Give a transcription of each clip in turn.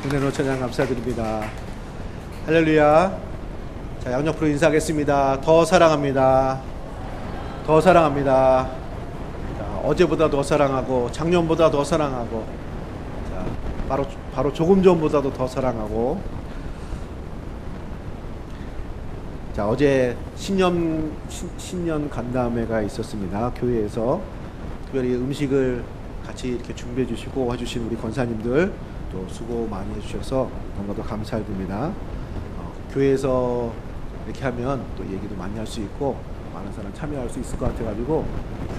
은혜로 찬양 감사드립니다. 할렐루야. 자, 양옆으로 인사하겠습니다. 더 사랑합니다. 더 사랑합니다. 자, 어제보다 더 사랑하고 작년보다 더 사랑하고, 자, 바로 조금 전보다도 더 사랑하고. 자, 어제 신년 간담회가 있었습니다. 교회에서 특별히 음식을 같이 이렇게 준비해 주시고 해주신 우리 권사님들 또 수고 많이 해주셔서 너무나도 감사드립니다. 교회에서 이렇게 하면 또 얘기도 많이 할 수 있고 많은 사람 참여할 수 있을 것 같아가지고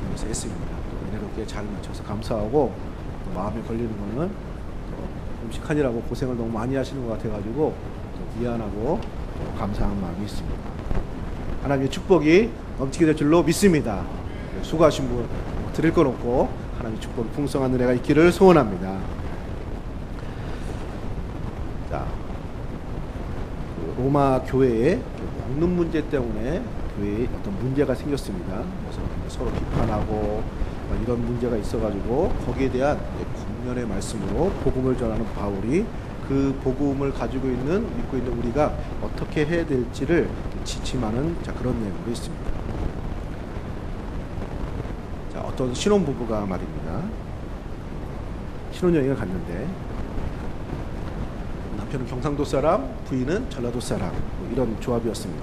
교회에서 했습니다. 또 은혜롭게 잘 맞춰서 감사하고, 또 마음에 걸리는 거는 또 음식하느라고 고생을 너무 많이 하시는 것 같아가지고 또 미안하고 또 감사한 마음이 있습니다. 하나님의 축복이 넘치게 될 줄로 믿습니다. 수고하신 분 드릴 건 없고 하나님의 축복이 풍성한 은혜가 있기를 소원합니다. 자, 로마 교회에 먹는 문제 때문에 교회에 어떤 문제가 생겼습니다. 그래서 서로 비판하고 이런 문제가 있어가지고 거기에 대한 권면의 말씀으로 복음을 전하는 바울이 그 복음을 가지고 있는, 믿고 있는 우리가 어떻게 해야 될지를 지침하는 그런 내용으로 있습니다. 자, 어떤 신혼부부가 말입니다. 신혼여행을 갔는데 남편은 경상도 사람, 부인은 전라도 사람, 이런 조합이었습니다.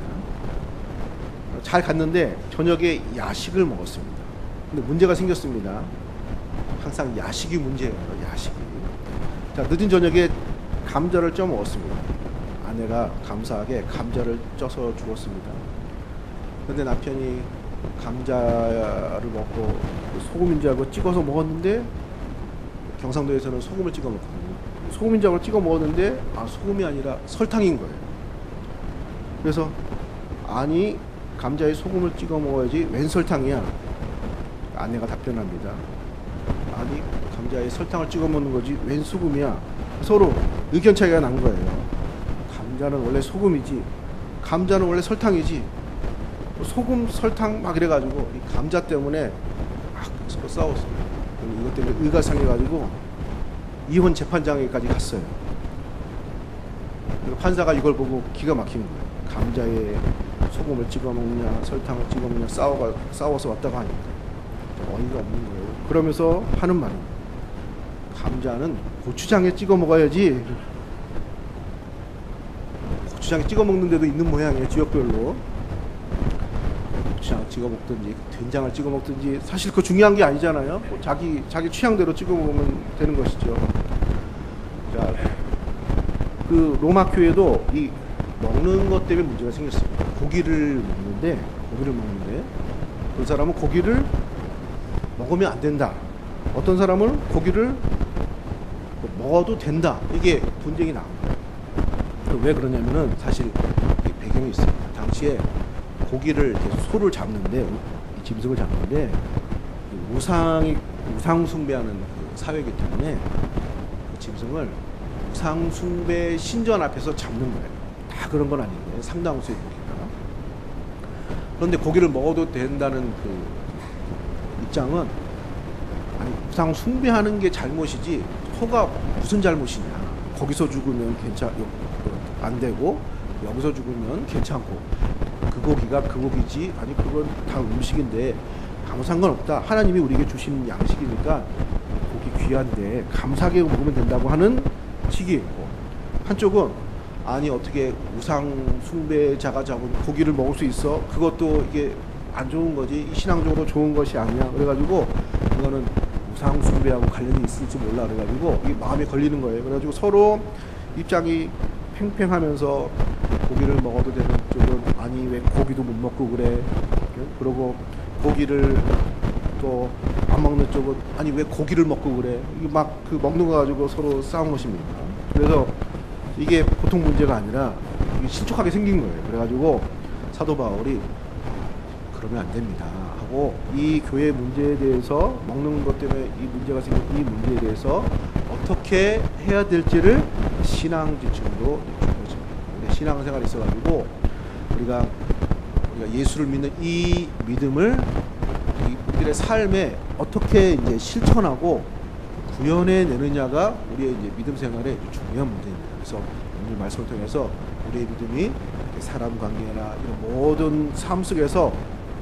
잘 갔는데 저녁에 야식을 먹었습니다. 근데 문제가 생겼습니다. 항상 야식이 문제예요. 야식이. 자, 늦은 저녁에 감자를 쪄 먹었습니다. 아내가 감사하게 감자를 쪄서 주었습니다. 근데 남편이 감자를 먹고 소금인 줄 알고 찍어서 먹었는데, 경상도에서는 소금을 찍어 먹거든요. 소금인 줄 알고 찍어 먹었는데 소금이 아니라 설탕인 거예요. 그래서 아니, 감자에 소금을 찍어 먹어야지 웬 설탕이야? 아내가 답변합니다. 아니, 감자에 설탕을 찍어 먹는 거지 웬 소금이야? 서로 의견 차이가 난 거예요. 감자는 원래 소금이지, 감자는 원래 설탕이지, 소금 설탕 막 이래가지고 이 감자 때문에 막 서로 싸웠어요. 이것 때문에 의가 상해가지고 이혼 재판장에까지 갔어요. 판사가 이걸 보고 기가 막힌 거예요. 감자에 소금을 찍어 먹냐 설탕을 찍어 먹냐 싸워서 왔다가 하니까 어이가 없는 거예요. 그러면서 하는 말이, 감자는 고추장에 찍어 먹어야지. 고추장에 찍어 먹는 데도 있는 모양이에요. 지역별로 고추장을 찍어 먹든지 된장을 찍어 먹든지 사실 그거 중요한 게 아니잖아요. 뭐 자기 취향대로 찍어 먹으면 되는 것이죠. 자, 그 로마 교회도 이 먹는 것 때문에 문제가 생겼습니다. 고기를 먹는데 그 사람은 고기를 먹으면 안 된다. 어떤 사람은 고기를 먹어도 된다. 이게 분쟁이 나온 거예요. 왜 그러냐면은 사실 배경이 있습니다. 당시에 고기를 소를 잡는데, 짐승을 잡는데 우상 숭배하는 그 사회이기 때문에 그 짐승을 우상 숭배 신전 앞에서 잡는 거예요. 다 그런 건 아닌데 상당수의 고기가. 그런데 고기를 먹어도 된다는 그 입장은, 아니, 우상 숭배하는 게 잘못이지 소가 무슨 잘못이냐. 거기서 죽으면 안 되고 여기서 죽으면 괜찮고, 그 고기가 그 고기지, 아니 그건 다 음식인데 아무 상관없다. 하나님이 우리에게 주신 양식이니까 고기 귀한데 감사하게 먹으면 된다고 하는 식이 있고, 한쪽은 아니 어떻게 우상 숭배자가 잡은 고기를 먹을 수 있어? 그것도 이게 안 좋은 거지, 신앙적으로 좋은 것이 아니야. 그래가지고 이거는 우상 숭배하고 관련이 있을지 몰라. 그래가지고 이게 마음에 걸리는 거예요. 그래가지고 서로 입장이 팽팽하면서 고기를 먹어도 되는 쪽은 아니 왜 고기도 못 먹고 그래. 그러고 고기를 또 안 먹는 쪽은 아니 왜 고기를 먹고 그래. 이게 막 그 먹는 거 가지고 서로 싸운 것입니다. 그래서 이게 보통 문제가 아니라 이게 신축하게 생긴 거예요. 그래가지고 사도 바울이 그러면 안 됩니다 하고, 이 교회 문제에 대해서, 먹는 것 때문에 이 문제가 생긴 이 문제에 대해서 어떻게 해야 될지를 신앙 지침으로 준 거죠. 신앙생활이 있어가지고 우리가 예수를 믿는 이 믿음을 우리들의 삶에 어떻게 이제 실천하고 구현해내느냐가 우리의 이제 믿음 생활의 중요한 문제입니다. 그래서 오늘 말씀을 통해서 우리의 믿음이 이렇게 사람 관계나 이런 모든 삶 속에서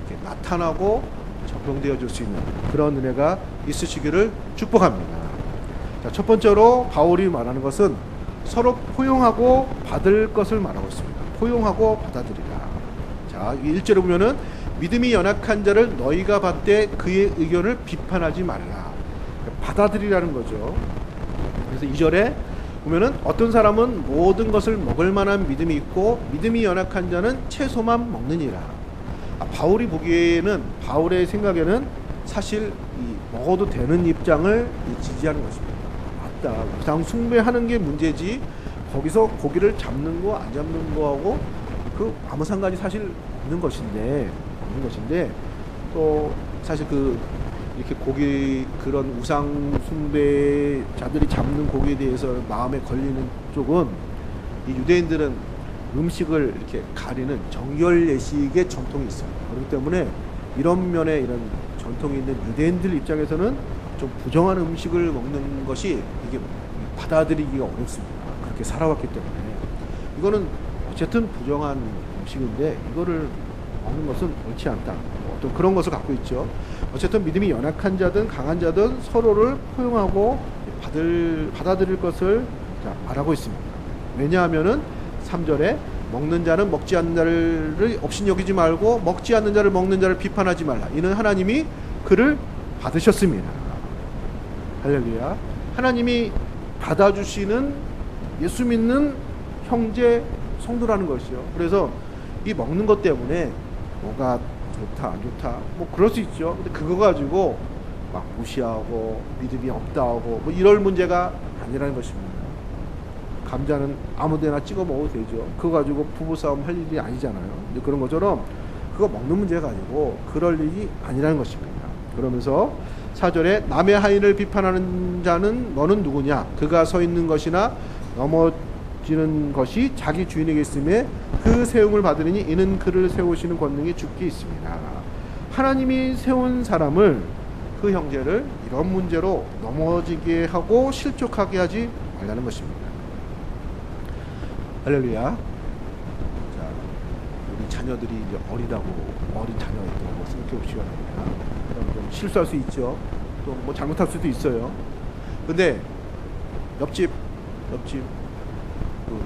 이렇게 나타나고 적용되어 줄 수 있는 그런 은혜가 있으시기를 축복합니다. 자, 첫 번째로 바울이 말하는 것은 서로 포용하고 받을 것을 말하고 있습니다. 포용하고 받아들이라. 자, 1절에 보면은 믿음이 연약한 자를 너희가 받되 그의 의견을 비판하지 말라. 받아들이라는 거죠. 그래서 2절에 보면은 어떤 사람은 모든 것을 먹을 만한 믿음이 있고 믿음이 연약한 자는 채소만 먹느니라. 바울이 보기에는, 바울의 생각에는 사실 이 먹어도 되는 입장을 지지하는 것입니다. 맞다. 우상 숭배하는 게 문제지 거기서 고기를 잡는 거 안 잡는 거하고 그 아무 상관이 사실 없는 것인데 또 사실 그 이렇게 고기 그런 우상 숭배자들이 잡는 고기에 대해서 마음에 걸리는 쪽은 이 유대인들은 음식을 이렇게 가리는 정결 예식의 전통이 있어요. 그렇기 때문에 이런 면에 이런 전통이 있는 유대인들 입장에서는 좀 부정한 음식을 먹는 것이 이게 받아들이기가 어렵습니다. 그렇게 살아왔기 때문에 이거는 어쨌든 부정한 음식인데 이거를 먹는 것은 옳지 않다. 어떤 그런 것을 갖고 있죠. 어쨌든 믿음이 연약한 자든 강한 자든 서로를 포용하고 받아들일 것을 말하고 있습니다. 왜냐하면은 3절에 먹는 자는 먹지 않는 자를 없인 여기지 말고 먹지 않는 자를 먹는 자를 비판하지 말라. 이는 하나님이 그를 받으셨습니다. 할렐루야. 하나님이 받아주시는 예수 믿는 형제 성도라는 것이요. 그래서 이 먹는 것 때문에 뭐가 좋다 안 좋다 뭐 그럴 수 있죠. 근데 그거 가지고 막 무시하고 믿음이 없다 하고 뭐 이럴 문제가 아니라는 것입니다. 감자는 아무데나 찍어 먹어도 되죠. 그거 가지고 부부싸움 할 일이 아니잖아요. 근데 그런 것처럼 그거 먹는 문제 가지고 그럴 일이 아니라는 것입니다. 그러면서 4절에 남의 하인을 비판하는 자는 너는 누구냐? 그가 서 있는 것이나 넘어지는 것이 자기 주인에게 있음에 그 세움을 받으리니 이는 그를 세우시는 권능이 주께 있습니다. 하나님이 세운 사람을, 그 형제를 이런 문제로 넘어지게 하고 실족하게 하지 말라는 것입니다. 할렐루야. 자, 우리 자녀들이 이제 어린 자녀였다고 생각해 보시기 바랍니다. 그럼 좀 실수할 수 있죠. 또 뭐 잘못할 수도 있어요. 근데 옆집 그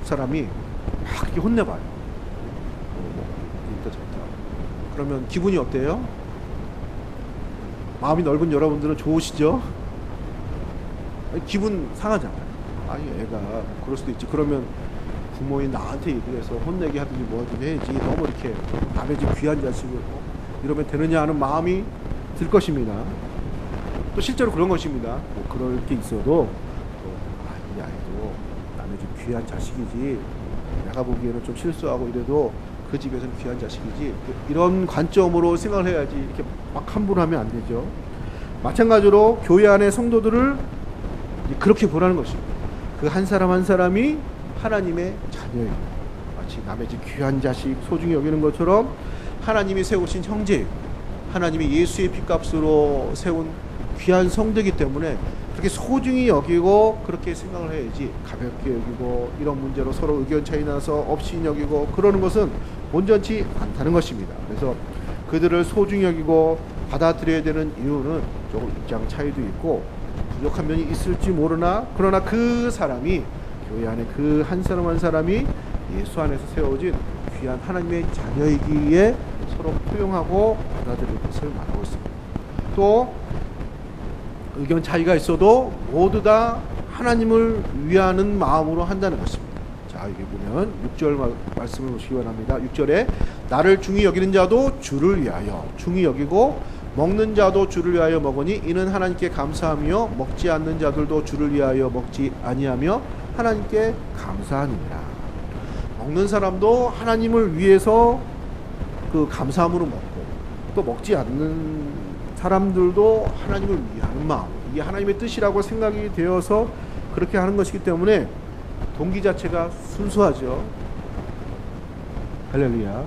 사람이 막 이렇게 혼내봐요. 이따 좋다. 그러면 기분이 어때요? 마음이 넓은 여러분들은 좋으시죠? 기분 상하잖아요. 아니 애가 그럴 수도 있지. 그러면 부모인 나한테 얘기를 해서 혼내게 하든지 뭐든 해야지. 너무 이렇게 남의 집 귀한 자식을 이러면 되느냐 하는 마음이 들 것입니다. 또 실제로 그런 것입니다. 뭐 그럴 게 있어도 이 아이도 남의 집 귀한 자식이지. 내가 보기에는 좀 실수하고 이래도 그 집에서는 귀한 자식이지. 이런 관점으로 생각을 해야지. 이렇게 막 함부로 하면 안 되죠. 마찬가지로 교회 안의 성도들을 그렇게 보라는 것입니다. 그 한 사람 한 사람이 하나님의 자녀예요. 마치 남의 집 귀한 자식 소중히 여기는 것처럼 하나님이 세우신 형제, 하나님이 예수의 피값으로 세운 귀한 성도이기 때문에 그렇게 소중히 여기고 그렇게 생각을 해야지. 가볍게 여기고 이런 문제로 서로 의견 차이 나서 없이 여기고 그러는 것은 온전치 않다는 것입니다. 그래서 그들을 소중히 여기고 받아들여야 되는 이유는 조금 입장 차이도 있고 부족한 면이 있을지 모르나, 그러나 그 사람이 교회 안에 그 한 사람 한 사람이 예수 안에서 세워진 귀한 하나님의 자녀이기에 서로 포용하고 받아들일 것을 말하고 있습니다. 또 의견 차이가 있어도 모두 다 하나님을 위하는 마음으로 한다는 것입니다. 자, 여기 보면 6절 말씀을 보시기 바랍니다. 6절에 나를 중히 여기는 자도 주를 위하여 중히 여기고 먹는 자도 주를 위하여 먹으니 이는 하나님께 감사하며 먹지 않는 자들도 주를 위하여 먹지 아니하며 하나님께 감사하니라. 먹는 사람도 하나님을 위해서 그 감사함으로 먹고, 또 먹지 않는 사람들도 하나님을 위하는 마음, 이게 하나님의 뜻이라고 생각이 되어서 그렇게 하는 것이기 때문에 동기 자체가 순수하죠. 할렐루야.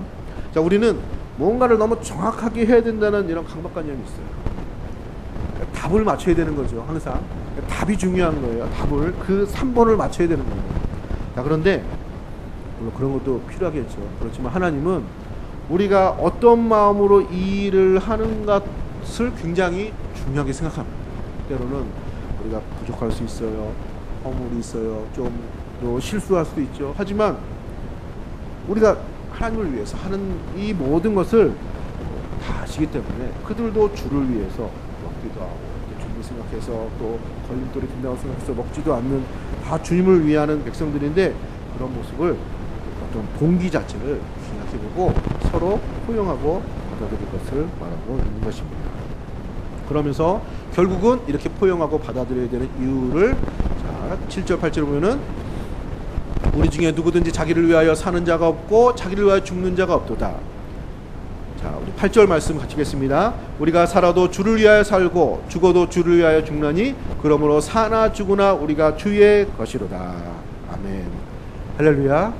자, 우리는 뭔가를 너무 정확하게 해야 된다는 이런 강박관념이 있어요. 다 답을 맞춰야 되는 거죠. 항상 답이 중요한 거예요. 답을 그 3번을 맞춰야 되는 거예요. 자, 그런데 물론 그런 것도 필요하겠죠. 그렇지만 하나님은 우리가 어떤 마음으로 이 일을 하는 것을 굉장히 중요하게 생각합니다. 때로는 우리가 부족할 수 있어요. 허물이 있어요. 좀 또 실수할 수도 있죠. 하지만 우리가 하나님을 위해서 하는 이 모든 것을 다 아시기 때문에 그들도 주를 위해서 먹기도 하고 또 주님을 생각해서 또 걸림돌이 된다고 생각해서 먹지도 않는 다 주님을 위하는 백성들인데 그런 모습을 어떤 동기 자체를 생각해보고 서로 포용하고 받아들일 것을 말하고 있는 것입니다. 그러면서 결국은 이렇게 포용하고 받아들여야 되는 이유를 자 7절 8절 보면은 우리 중에 누구든지 자기를 위하여 사는 자가 없고 자기를 위하여 죽는 자가 없도다. 자, 우리 8절 말씀 같이 읽겠습니다. 우리가 살아도 주를 위하여 살고 죽어도 주를 위하여 죽나니 그러므로 사나 죽으나 우리가 주의 것이로다. 아멘. 할렐루야.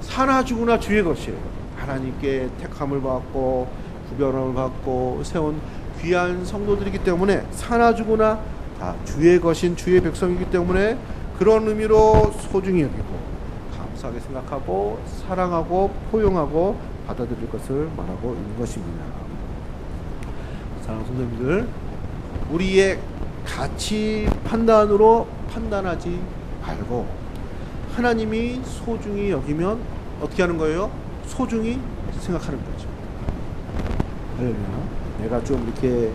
사나 죽으나 주의 것이에요. 하나님께 택함을 받고 구별함을 받고 세운 귀한 성도들이기 때문에 사나 죽으나 다 주의 것인 주의 백성이기 때문에 그런 의미로 소중히 여기고 감사하게 생각하고 사랑하고 포용하고 받아들일 것을 말하고 있는 것입니다. 사랑하는 성도님들, 우리의 가치 판단으로 판단하지 말고 하나님이 소중히 여기면 어떻게 하는 거예요? 소중히 생각하는 거죠. 내가 좀 이렇게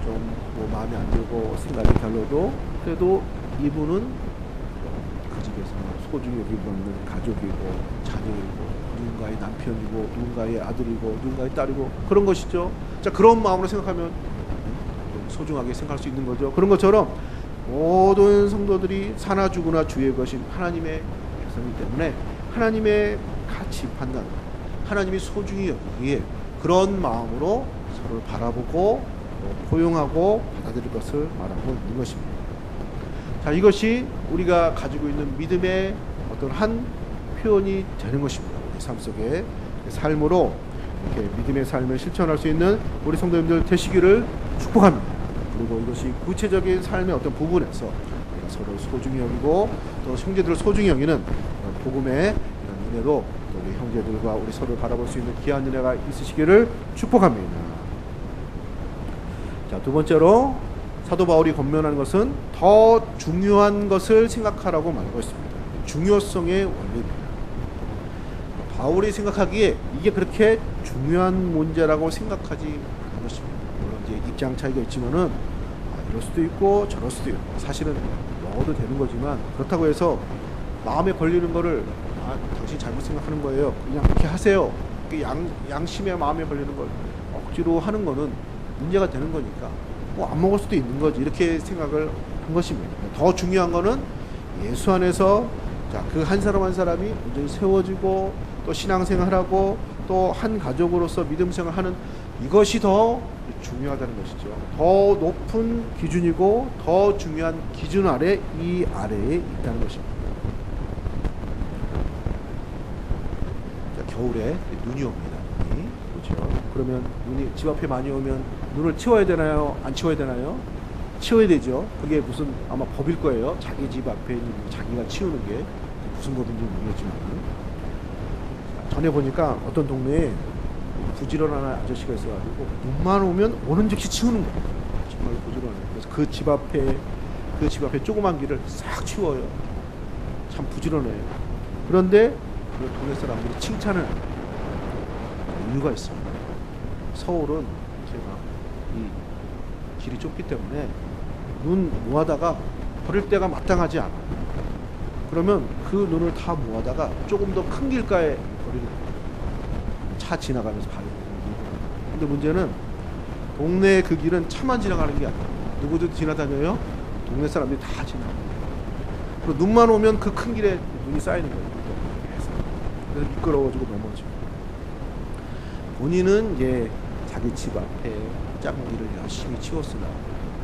좀 뭐 마음에 안 들고 생각이 별로도 그래도 이분은 그 집에서 소중히 여기고 있는 가족이고 자녀이고 누군가의 남편이고 누군가의 아들이고 누군가의 딸이고 그런 것이죠. 자, 그런 마음으로 생각하면 소중하게 생각할 수 있는 거죠. 그런 것처럼 모든 성도들이 사나 죽으나 주의 것인 하나님의 백성이기 때문에 하나님의 가치 판단, 하나님이 소중히 여기기에 그런 마음으로 서로를 바라보고 포용하고 받아들일 것을 말하고 있는 것입니다. 자, 이것이 우리가 가지고 있는 믿음의 어떤 한 표현이 되는 것입니다. 우리 삶 속에 삶으로 이렇게 믿음의 삶을 실천할 수 있는 우리 성도님들 되시기를 축복합니다. 그리고 이것이 구체적인 삶의 어떤 부분에서 우리가 서로 소중히 여기고 또 형제들을 소중히 여기는 복음의 이런 은혜로 또 우리 형제들과 우리 서로를 바라볼 수 있는 귀한 은혜가 있으시기를 축복합니다. 자, 두 번째로 사도 바울이 권면하는 것은 더 중요한 것을 생각하라고 말하고 있습니다. 중요성의 원리입니다. 바울이 생각하기에 이게 그렇게 중요한 문제라고 생각하지 않는 것입니다. 물론 이제 입장 차이가 있지만은 이럴 수도 있고 저럴 수도 있고 사실은 넣어도 되는 거지만 그렇다고 해서 마음에 걸리는 거를 당신 잘못 생각하는 거예요. 그냥 그렇게 하세요. 양심의 마음에 걸리는 걸 억지로 하는 거는 문제가 되는 거니까 뭐 안 먹을 수도 있는 거지 이렇게 생각을 한 것입니다. 더 중요한 거는 예수 안에서 그 한 사람 한 사람이 온전히 세워지고 또 신앙생활하고 또 한 가족으로서 믿음생활하는 이것이 더 중요하다는 것이죠. 더 높은 기준이고 더 중요한 기준 아래 이 아래에 있다는 것입니다. 자, 겨울에 눈이 옵니다. 그렇죠. 그러면 눈이 집 앞에 많이 오면 눈을 치워야 되나요? 안 치워야 되나요? 치워야 되죠. 그게 무슨 아마 법일 거예요. 자기 집 앞에 있는 자기가 치우는 게 무슨 법인지 모르겠지만 전에 보니까 어떤 동네에 부지런한 아저씨가 있어가지고 눈만 오면 오는 즉시 치우는 거예요. 정말 부지런해요. 그래서 그 집 앞에 조그만 길을 싹 치워요. 참 부지런해요. 그런데 그 동네 사람들이 칭찬을 이유가 있습니다. 서울은 제가 이 길이 좁기 때문에 눈 모아다가 버릴 때가 마땅하지 않아요. 그러면 그 눈을 다 모아다가 조금 더 큰 길가에 버리는 거예요. 차 지나가면서 가는 거예요. 근데 문제는 동네 그 길은 차만 지나가는 게 아니에요. 누구도 지나다녀요? 동네 사람들이 다 지나가요. 그리고 눈만 오면 그 큰 길에 눈이 쌓이는 거예요. 그래서 미끄러워지고 넘어지고. 본인은 이제 자기 집 앞에 작은 길을 열심히 치웠으나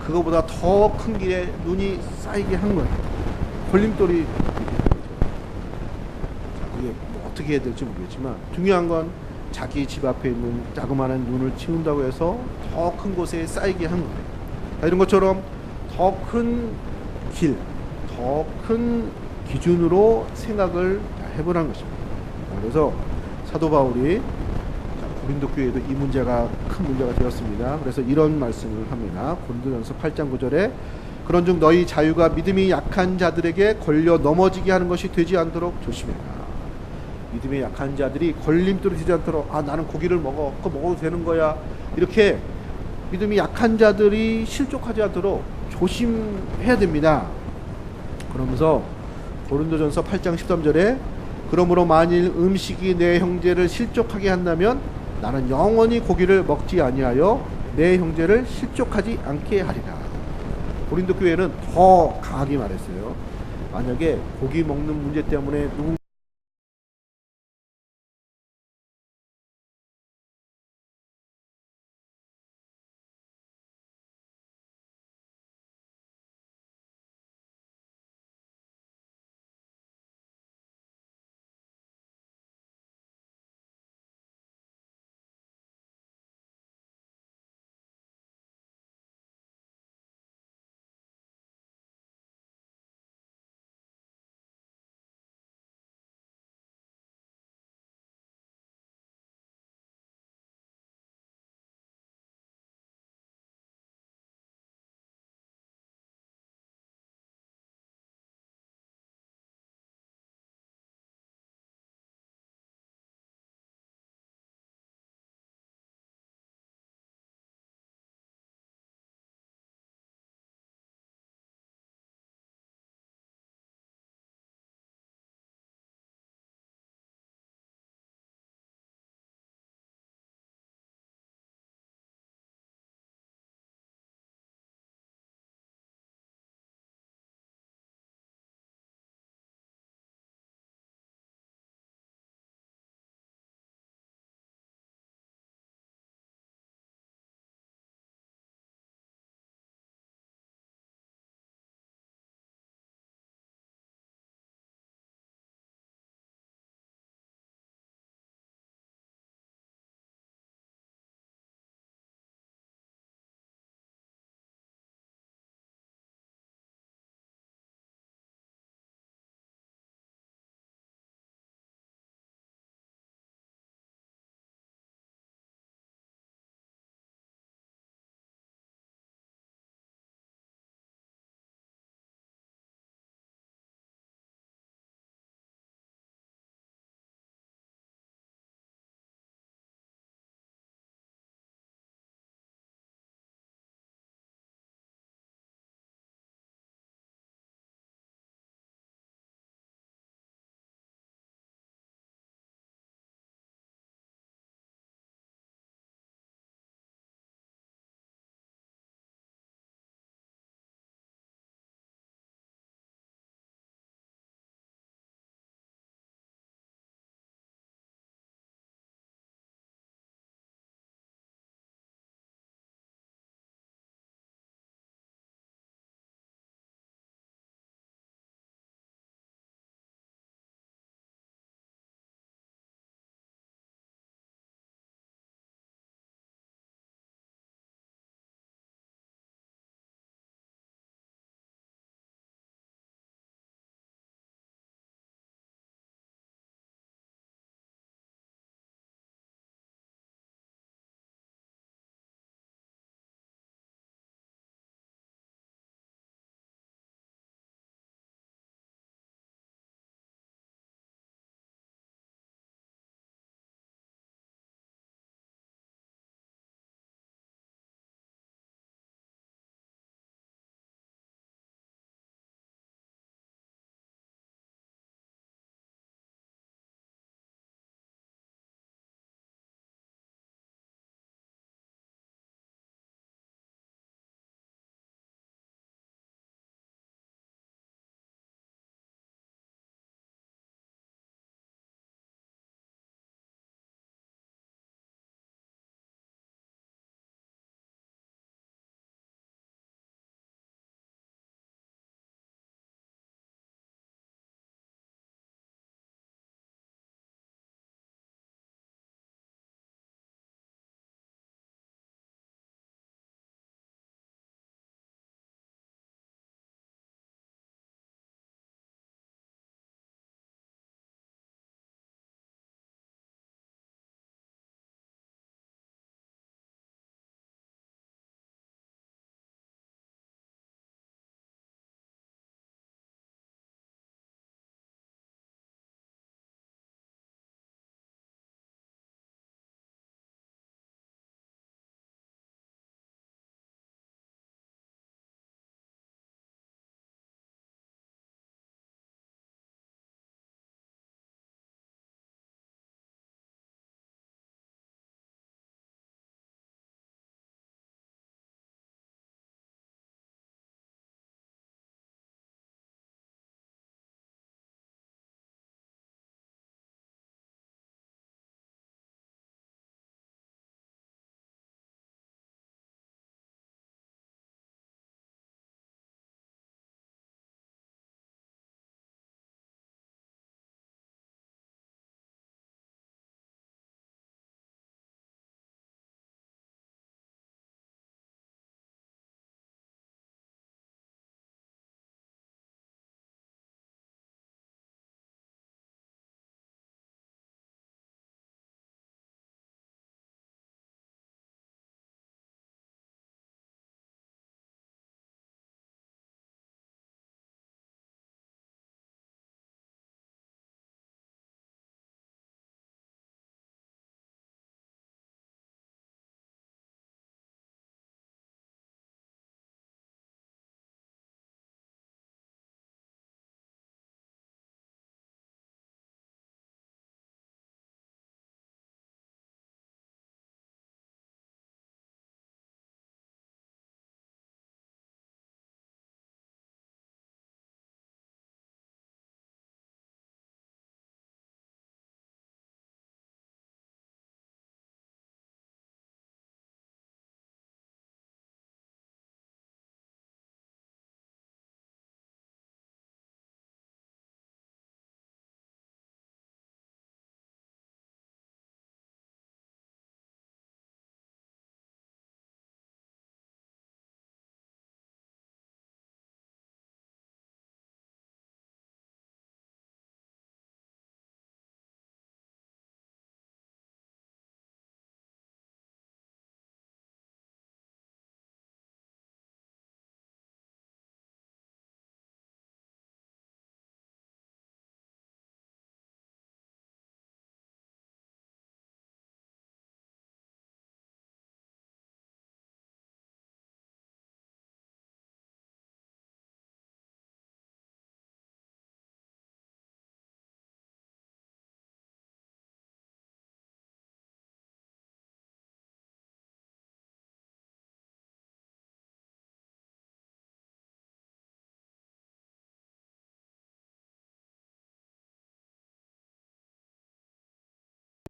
그거보다 더 큰 길에 눈이 쌓이게 한 거예요. 걸림돌이 되는 거죠. 자, 그게 뭐 어떻게 해야 될지 모르겠지만 중요한 건 자기 집 앞에 있는 자그마한 눈을 치운다고 해서 더 큰 곳에 쌓이게 한 거예요. 이런 것처럼 더 큰 길, 더 큰 기준으로 생각을 해보라는 것입니다. 그래서 사도 바울이 고린도 교회에도 이 문제가 큰 문제가 되었습니다. 그래서 이런 말씀을 합니다. 고린도전서 8장 9절에 그런즉 너희 자유가 믿음이 약한 자들에게 걸려 넘어지게 하는 것이 되지 않도록 조심해라. 믿음이 약한 자들이 걸림돌이 되지 않도록 나는 고기를 먹어. 그거 먹어도 되는 거야. 이렇게 믿음이 약한 자들이 실족하지 않도록 조심해야 됩니다. 그러면서 고린도전서 8장 13절에 그러므로 만일 음식이 내 형제를 실족하게 한다면 나는 영원히 고기를 먹지 아니하여 내 형제를 실족하지 않게 하리라. 고린도 교회는 더 강하게 말했어요. 만약에 고기 먹는 문제 때문에 누군가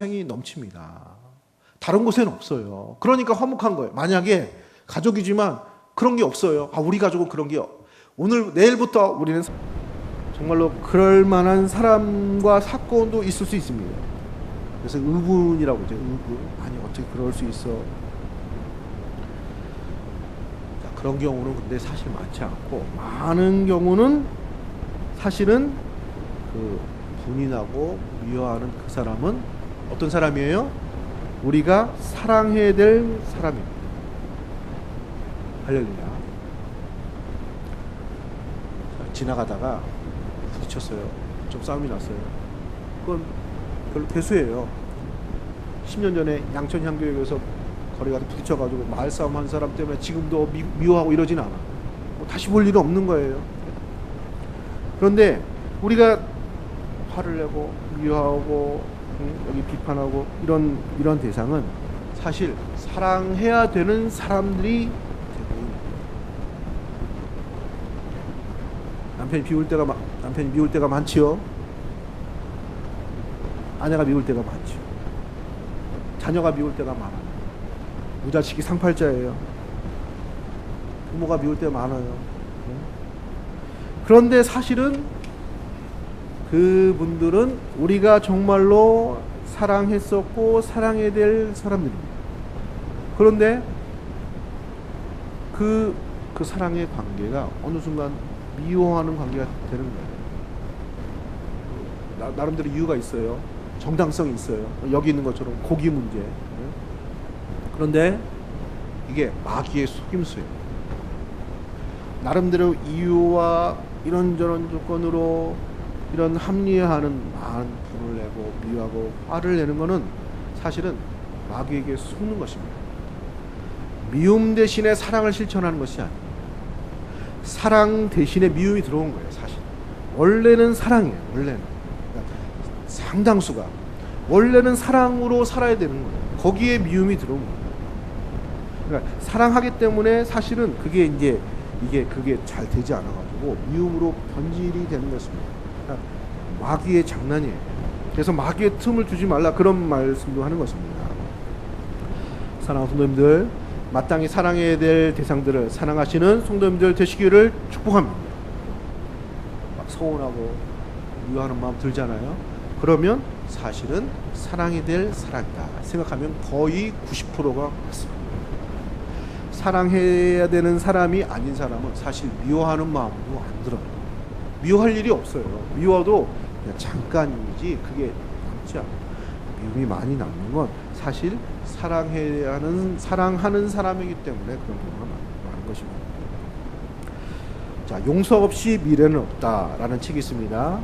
사랑이 넘칩니다. 다른 곳에는 없어요. 그러니까 화목한 거예요. 만약에 가족이지만 그런 게 없어요. 우리 가족은 그런 게 오늘 내일부터 우리는 정말로 그럴 만한 사람과 사건도 있을 수 있습니다. 그래서 의분이라고 하죠. 의분. 아니 어떻게 그럴 수 있어. 자, 그런 경우는 근데 사실 많지 않고, 많은 경우는 사실은 그 분이 나고 미워하는 그 사람은 어떤 사람이에요? 우리가 사랑해야 될 사람입니다. 할렐루야. 지나가다가 부딪혔어요. 좀 싸움이 났어요. 그건 별로 대수예요. 10년 전에 양천 향교회에서 거리 가서 부딪혀가지고 마을 싸움 한 사람 때문에 지금도 미워하고 이러진 않아. 다시 볼 일은 없는 거예요. 그런데 우리가 화를 내고 미워하고 여기 비판하고 이런 대상은 사실 사랑해야 되는 사람들이 대부분. 남편이 미울 때가 많지요. 아내가 미울 때가 많죠. 자녀가 미울 때가 많아요. 무자식이 상팔자예요. 부모가 미울 때가 많아요. 그런데 사실은 그분들은 우리가 정말로 사랑했었고 사랑해야 될 사람들입니다. 그런데 그 사랑의 관계가 어느 순간 미워하는 관계가 되는 거예요. 나름대로 이유가 있어요. 정당성이 있어요. 여기 있는 것처럼 고기 문제. 그런데 이게 마귀의 속임수예요. 나름대로 이유와 이런저런 조건으로 이런 합리화하는 많은 분을 내고 미워하고 화를 내는 것은 사실은 마귀에게 속는 것입니다. 미움 대신에 사랑을 실천하는 것이 아니에요. 사랑 대신에 미움이 들어온 거예요. 사실 원래는 사랑이에요. 원래는 그러니까 상당수가 원래는 사랑으로 살아야 되는 거예요. 거기에 미움이 들어온 거예요. 그러니까 사랑하기 때문에 사실은 그게 잘 되지 않아가지고 미움으로 변질이 되는 것입니다. 그러니까 마귀의 장난이에요. 그래서 마귀의 틈을 주지 말라, 그런 말씀도 하는 것입니다. 사랑하는 성도님들, 마땅히 사랑해야 될 대상들을 사랑하시는 성도님들 되시기를 축복합니다. 막 서운하고 미워하는 마음 들잖아요. 그러면 사실은 사랑해야 될 사람이다 생각하면 거의 90%가 맞습니다. 사랑해야 되는 사람이 아닌 사람은 사실 미워하는 마음도 안 들어요. 미워할 일이 없어요. 미워도 그냥 잠깐이지 그게 남지 않아요. 미움이 많이 남는 건 사실 사랑하는 사람이기 때문에 그런 경우가 많은 것입니다. 자, 용서 없이 미래는 없다라는 책이 있습니다.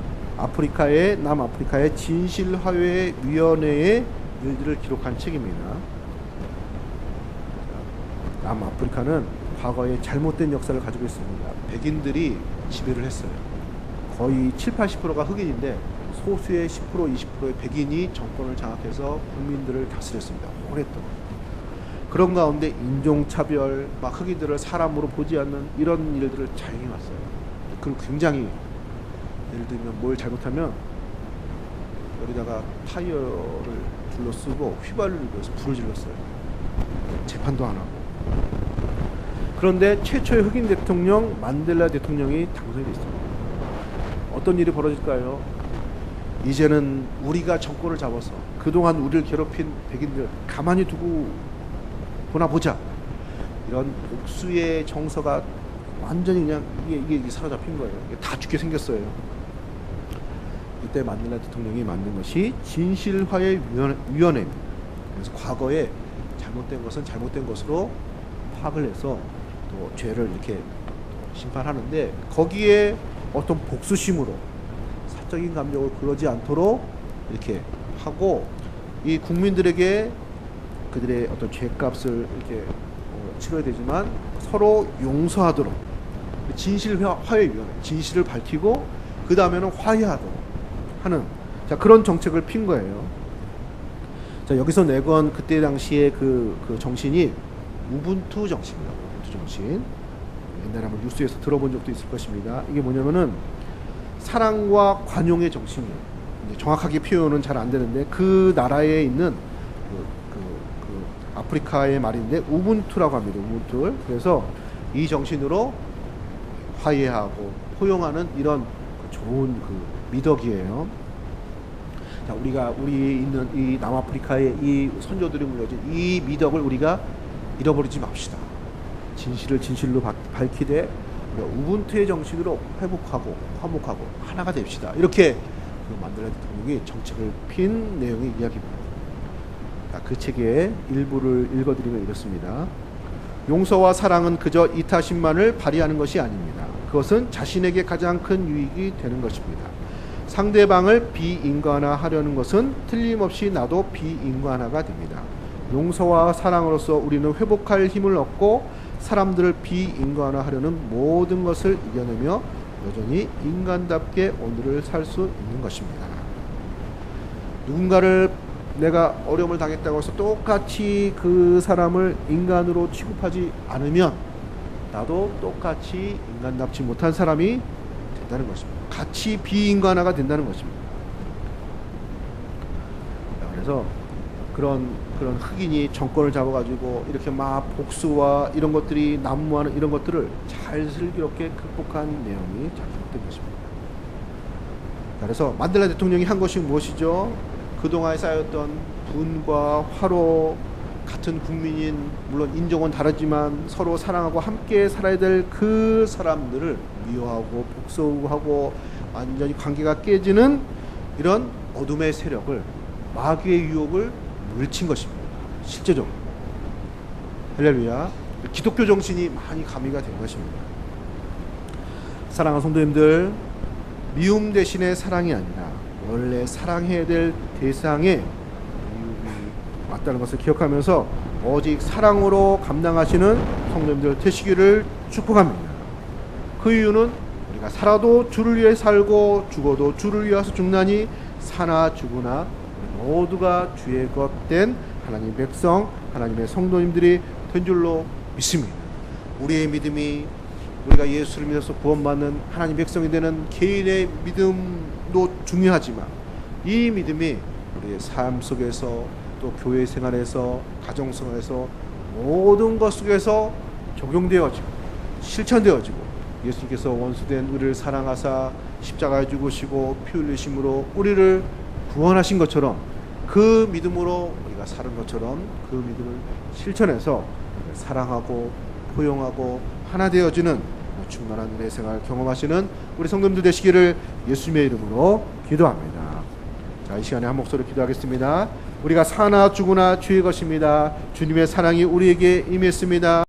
남아프리카의 진실화해위원회의 일들을 기록한 책입니다. 남아프리카는 과거에 잘못된 역사를 가지고 있습니다. 백인들이 지배를 했어요. 거의 70~80%가 흑인인데 소수의 10%, 20%의 백인이 정권을 장악해서 국민들을 다스렸습니다. 오랫동안. 그런 가운데 인종차별, 막 흑인들을 사람으로 보지 않는 이런 일들을 잘 해왔어요. 그리고 굉장히, 예를 들면 뭘 잘못하면 여기다가 타이어를 둘러쓰고 휘발유를 불을 질렀어요. 재판도 안 하고. 그런데 최초의 흑인 대통령 만델라 대통령이 당선이 됐습니다. 어떤 일이 벌어질까요? 이제는 우리가 정권을 잡아서 그동안 우리를 괴롭힌 백인들 가만히 두고 보나 보자. 이런 복수의 정서가 완전히 그냥 이게 사로잡힌 거예요. 이게 다 죽게 생겼어요. 이때 만델라 대통령이 만든 것이 진실화해위원회입니다. 그래서 과거에 잘못된 것은 잘못된 것으로 파악을 해서 또 죄를 이렇게 심판하는데, 거기에 어떤 복수심으로 사적인 감정을 그러지 않도록 이렇게 하고, 이 국민들에게 그들의 어떤 죄값을 이렇게 치러야 되지만 서로 용서하도록, 진실화해위원회, 진실을 밝히고 그 다음에는 화해하도록 하는, 자, 그런 정책을 핀 거예요. 자, 여기서 내건 그때 당시에 그 정신이 우분투 정신입니다. 우분투 정신. 옛날에 한번 뉴스에서 들어본 적도 있을 것입니다. 이게 뭐냐면은 사랑과 관용의 정신이에요. 정확하게 표현은 잘 안 되는데 그 나라에 있는 아프리카의 말인데 우분투라고 합니다. 우분투. 그래서 이 정신으로 화해하고 포용하는 이런 좋은 미덕이에요. 자, 우리 있는 이 남아프리카의 이 선조들이 물려준 이 미덕을 우리가 잃어버리지 맙시다. 진실을 진실로 밝히되 우분투의 정신으로 회복하고 화목하고 하나가 됩시다. 이렇게 만델라 대통령이 정책을 핀 내용의 이야기입니다. 그 책의 일부를 읽어드리면 이렇습니다. 용서와 사랑은 그저 이타심만을 발휘하는 것이 아닙니다. 그것은 자신에게 가장 큰 유익이 되는 것입니다. 상대방을 비인간화하려는 것은 틀림없이 나도 비인간화가 됩니다. 용서와 사랑으로서 우리는 회복할 힘을 얻고 사람들을 비인간화하려는 모든 것을 이겨내며 여전히 인간답게 오늘을 살 수 있는 것입니다. 누군가를 내가 어려움을 당했다고 해서 똑같이 그 사람을 인간으로 취급하지 않으면 나도 똑같이 인간답지 못한 사람이 된다는 것입니다. 같이 비인간화가 된다는 것입니다. 그래서 그런 흑인이 정권을 잡아가지고 이렇게 막 복수와 이런 것들이 난무하는 이런 것들을 잘 슬기롭게 극복한 내용이 작성된 것입니다. 그래서 만델라 대통령이 한 것이 무엇이죠? 그동안에 쌓였던 분과 화로, 같은 국민인 물론 인종은 다르지만 서로 사랑하고 함께 살아야 될 그 사람들을 미워하고 복수하고 완전히 관계가 깨지는 이런 어둠의 세력을, 마귀의 유혹을 물친 것입니다. 실제적으로. 할렐루야. 기독교 정신이 많이 가미가 된 것입니다. 사랑하는 성도님들, 미움 대신에 사랑이 아니라 원래 사랑해야 될 대상의 미움이 맞다는 것을 기억하면서 오직 사랑으로 감당하시는 성도님들 되시기를 축복합니다. 그 이유는 우리가 살아도 주를 위해 살고 죽어도 주를 위해서 죽나니 사나 죽으나 모두가 주의 것 된 하나님의 백성, 하나님의 성도님들이 된 줄로 믿습니다. 우리의 믿음이 우리가 예수를 믿어서 구원받는 하나님 백성이 되는 개인의 믿음도 중요하지만 이 믿음이 우리의 삶 속에서 또 교회 생활에서 가정 생활에서 모든 것 속에서 적용되어지고 실천되어지고 예수님께서 원수된 우리를 사랑하사 십자가에 죽으시고 피 흘리심으로 우리를 구원하신 것처럼 그 믿음으로 우리가 사는 것처럼 그 믿음을 실천해서 사랑하고 포용하고 하나 되어지는 충만한 은혜 생활 경험하시는 우리 성도님들 되시기를 예수님의 이름으로 기도합니다. 자, 이 시간에 한 목소리로 기도하겠습니다. 우리가 사나 죽으나 주의 것입니다. 주님의 사랑이 우리에게 임했습니다.